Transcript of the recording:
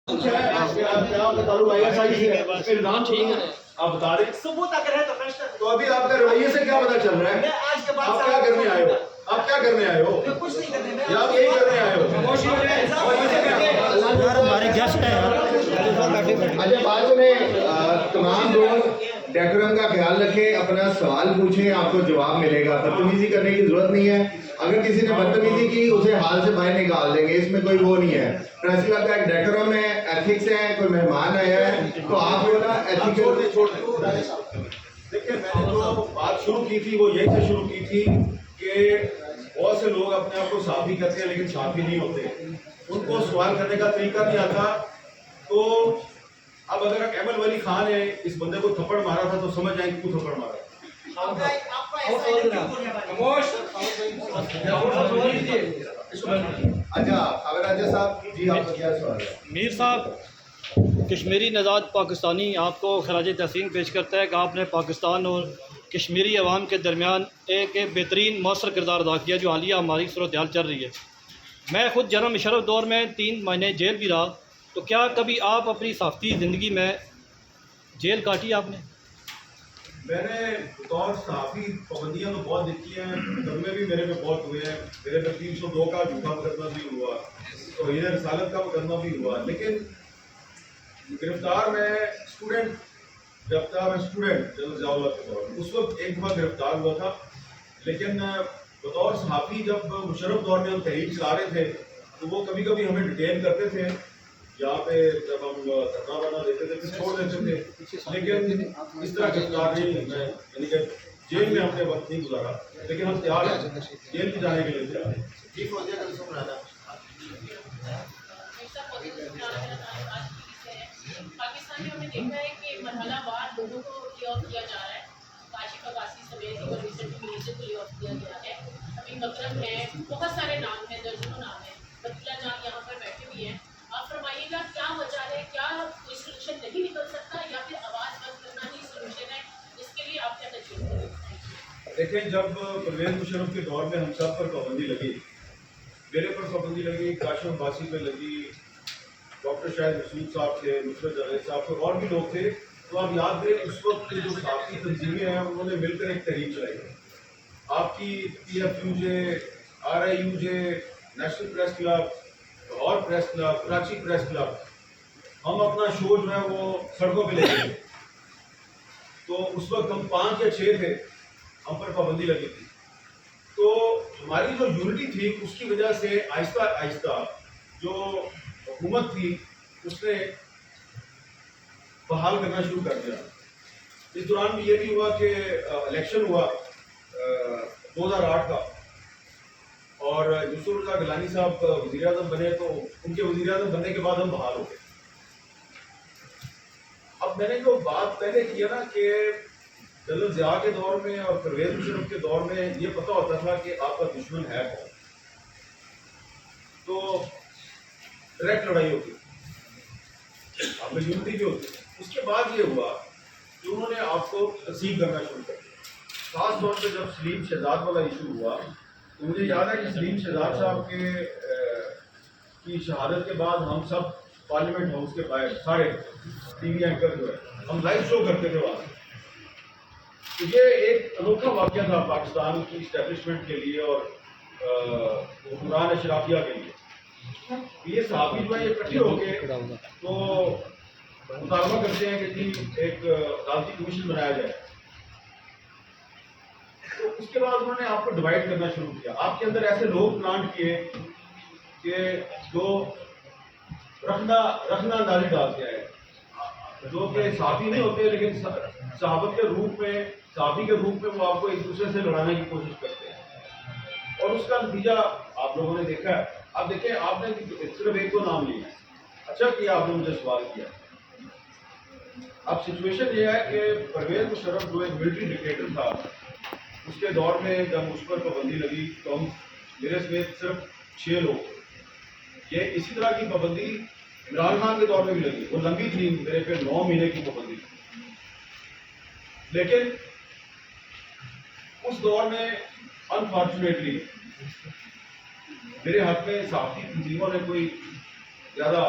آپ بتا دیں ثبوت اگر ہے تو فیصلہ تو ابھی آپ کا رویے سے کیا پتا چل رہا ہے؟ میں آج کے بعد آپ کیا کرنے آئے ہو؟ آپ کیا کرنے آئے ہو؟ میں کچھ نہیں کرنے میں یا آپ یہی کرنے آئے ہو؟ ہمارے گیسٹ ہیں یار. اچھا بعد میں تمام لوگ ڈیکورم کا خیال رکھیں، اپنا سوال پوچھیں، آپ کو جواب ملے گا. بدتمیزی کرنے کی ضرورت نہیں ہے. اگر کسی نے بدتمیزی کی اسے حال سے باہر نکال دیں گے، اس میں کوئی وہ نہیں ہے. پریس کلب کا ایک ڈیکورم ہے، ایتھکس ہے. کوئی مہمان آیا ہے تو آپ کو نا ایتھیکل. دیکھیں میں نے جو بات شروع کی تھی وہ یہی سے شروع کی تھی کہ بہت سے لوگ اپنے آپ کو صحافی کہتے ہیں لیکن صحافی نہیں ہوتے. ان کو سوال کرنے کا طریقہ نہیں آتا. تو اب اگر احمد ولی خان ہے اس بندے کو تھپڑ مارا تھا تو سمجھ جائیں کہ کیوں تھپڑ مارا. اچھا اگر راجہ صاحب جی آپ کا کیا سوال ہے؟ میر صاحب، کشمیری نژاد پاکستانی آپ کو خراج تحسین پیش کرتا ہے کہ آپ نے پاکستان اور کشمیری عوام کے درمیان ایک بہترین مؤثر کردار ادا کیا جو حالیہ ہماری صورتحال چل رہی ہے. میں خود جنرل مشرف دور میں 3 مہینے جیل بھی رہا. تو کیا کبھی آپ اپنی صحافتی زندگی میں جیل کاٹی آپ نے؟ میں نے بطور صحافی پابندیاں تو بہت دیکھی ہیں، مقدمے بھی میرے پہ بہت ہوئے ہیں. میرے پہ 302 کا جھوٹا مقدمہ بھی ہوا، توہین رسالت کا مقدمہ بھی ہوا. لیکن گرفتار میں اسٹوڈنٹ جب تھا، میں اسٹوڈنٹ جنرل ضیاء اللہ کے دور میں اس وقت ایک دفعہ گرفتار ہوا تھا. لیکن بطور صحافی جب مشرف دور میں ہم تحریر چلا رہے تھے تو وہ کبھی کبھی ہمیں ڈیٹین کرتے تھے. یہاں پہ جب ہم دھرنا بنا دیتے تھے پھر چھوڑ دیتے تھے. لیکن اس طرح گرفتار نہیں میں یعنی کہ جیل میں ہم نے وقت نہیں گزارا. لیکن ہم تیار ہیں جیل بھی جانے کے لیے تیار ہیں. پاکستان میں ہم نے دیکھا ہے کہ مرحلہ وار لوگوں کو لے آف کیا جا رہا ہے. کاشف عباسی سمیت اور ریسنٹلی منیسٹر کو لے آف کیا گیا ہے. ابھی مکرم ہے، بہت سارے نام ہیں، درجنوں نام ہیں. وکیلا جان یہاں پر بیٹھے ہوئے ہیں. آپ فرمائیے گا کیا وجہ ہے؟ کیا کوئی سولوشن نہیں نکل سکتا یا پھر آواز بند کرنا ہی سولوشن ہے؟ اس کے لیے آپ کیا تجویز کریں؟ دیکھیں جب پرویز مشرف کے دور میں ہم سب پر پابندی لگی، میرے پر پابندی لگی، کاشف عباسی پہ لگی، ڈاکٹر شاہد مسعود صاحب تھے، نصرت جاوید صاحب تھے، اور بھی لوگ تھے. تو آپ یاد کریں اس وقت جو صحافی تنظیمیں ہیں انہوں نے مل کر ایک تحریک چلائی ہے. آپ کی PFUJ، RIUJ، national press club, Lahore press club, Karachi press club, ہم اپنا شو جو ہے وہ سڑکوں پہ لے گئے. تو اس وقت ہم 5 یا 6 تھے، ہم پر پابندی لگی تھی. تو ہماری جو یونٹی تھی اس کی وجہ سے آہستہ آہستہ جو حکومت تھی اس نے بحال کرنا شروع کر دیا. اس دوران بھی یہ بھی ہوا کہ الیکشن ہوا 2008 کا، اور یوسف رضا گیلانی صاحب وزیر اعظم بنے. تو ان کے وزیر اعظم بننے کے بعد ہم بحال ہو گئے. اب میں نے جو بات پہلے کیا نا کہ جنرل ضیاء کے دور میں اور پرویز مشرف کے دور میں یہ پتہ ہوتا تھا کہ آپ کا دشمن ہے کون، تو ڈائریکٹ لڑائی ہوتی، آپ میں یونٹی بھی ہوتی. اس کے بعد یہ ہوا کہ انہوں نے آپ کو تقسیم کرنا شروع کر دیا. خاص طور پہ جب سلیم شہزاد والا ایشو ہوا تو مجھے یاد ہے کہ سلیم شہزاد صاحب کی شہادت کے بعد ہم سب پارلیمنٹ ہاؤس کے باہر سارے ٹی وی اینکر جو ہے ہم لائیو شو کرتے تھے وہاں. تو یہ ایک انوکھا واقعہ تھا پاکستان کی اسٹیبلشمنٹ کے لیے اور حکمران اشرافیہ کے لیے. یہ صحافی جو ہے یہ اکٹھے ہو کے تو مطالبہ کرتے ہیں کہ جی ایک عدالتی کمیشن بنایا جائے. تو اس کے بعد انہوں نے آپ کو ڈیوائڈ کرنا شروع کیا. آپ کے اندر ایسے لوگ پلانٹ کیے کہ جو رخنا اندازی ڈالتے ہیں، جو کہ صحافی نہیں ہوتے لیکن صحافت کے روپ میں، صحافی کے روپ میں وہ آپ کو ایک دوسرے سے لڑانے کی کوشش کرتے ہیں. اور اس کا نتیجہ آپ لوگوں نے دیکھا ہے. اب دیکھیں آپ نے صرف 1-2 نام لیے ہیں. اچھا کیا آپ نے مجھے سوال کیا. اب سچویشن یہ ہے کہ پرویز مشرف جو ایک ملٹری ڈکٹیٹر تھا، اس کے دور میں جب مجھ پر پابندی لگی تو ہم میرے سمیت صرف 6 لوگ تھے. یہ اسی طرح کی پابندی عمران خان کے دور میں بھی لگی، وہ لمبی تھی، میرے پہ 9 مہینے کی پابندی تھی. لیکن اس دور میں انفارچونیٹلی میرے حق میں صحافتی تنظیموں نے کوئی زیادہ